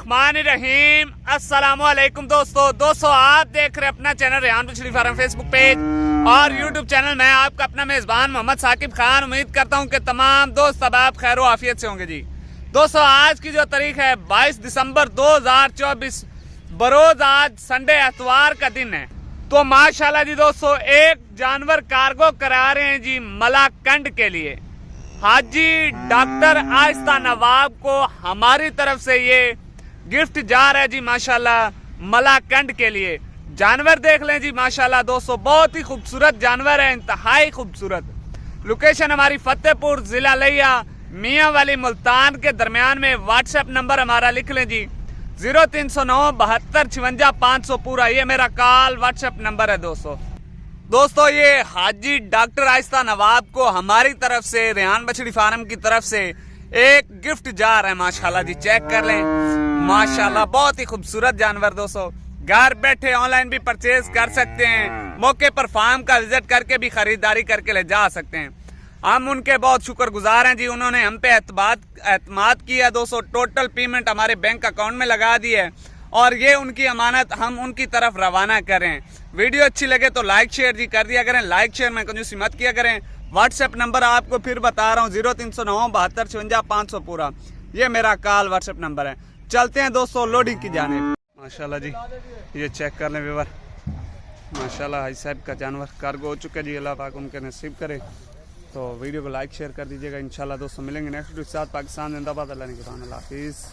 बिस्मिल्लाहिर्रहमानिर्रहीम। अस्सलामुअलैकुम दोस्तों आप देख रहे हैं अपना चैनल रेहान मछली फार्म फेसबुक पेज और यूट्यूब चैनल। मैं आपका अपना मेजबान मोहम्मद साकिब खान। उम्मीद करता हूं कि तमाम दोस्त अब आप खैर आफियत से होंगे जी। दोस्तों आज की जो तारीख है 22 दिसंबर 2024, बरोज आज संडे एतवार का दिन है। तो माशाल्लाह जी दोस्तों एक जानवर कार्गो करा रहे हैं जी मलाकंड के लिए। हाजी डॉक्टर आहिस्ता नवाब को हमारी तरफ से ये गिफ्ट जा रहा है जी माशाल्लाह मलाकंड के लिए। जानवर देख लें जी माशाल्लाह दोस्तों, बहुत ही खूबसूरत जानवर है, इंतहाई खूबसूरत। लोकेशन हमारी फतेहपुर जिला लिया मियाँ वाली मुल्तान के दरमियान में। व्हाट्सएप नंबर हमारा लिख लें जी 0309 72 56 500 पूरा। ये मेरा कॉल व्हाट्सएप नंबर है दोस्तों ये हाजी डॉक्टर आहिस्ता नवाब को हमारी तरफ से रेहान मछली फार्म की तरफ से एक गिफ्ट जा रहा है माशाल्लाह जी। चेक कर लें माशाल्लाह, बहुत ही खूबसूरत जानवर दोस्तों। घर बैठे ऑनलाइन भी परचेज कर सकते हैं, मौके पर फार्म का विजिट करके भी खरीदारी करके ले जा सकते हैं। हम उनके बहुत शुक्रगुजार हैं जी, उन्होंने हम पे एतमाद किया दोस्तों। टोटल पेमेंट हमारे बैंक अकाउंट में लगा दी है और ये उनकी अमानत हम उनकी तरफ रवाना करें। वीडियो अच्छी लगे तो लाइक शेयर जी कर दिया करें। लाइक शेयर में कंजूसी मत किया करें। व्हाट्सएप नंबर आपको फिर बता रहा हूँ 0309 72 56 500 पूरा। ये मेरा कॉल व्हाट्सएप नंबर है। चलते हैं दोस्तों लोडिंग की जानिब। माशाल्लाह जी ये चेक कर लें व्यूअर, माशाल्लाह हाजी साहब का जानवर कार्गो हो चुका जी। अल्लाह पाक उनके नसीब करे। तो वीडियो को लाइक शेयर कर दीजिएगा। इंशाल्लाह दोस्तों मिलेंगे नेक्स्ट वीडियो के साथ। पाकिस्तान जिंदाबाद। अल्लाह ने कुरान। अल्लाह हाफिज़।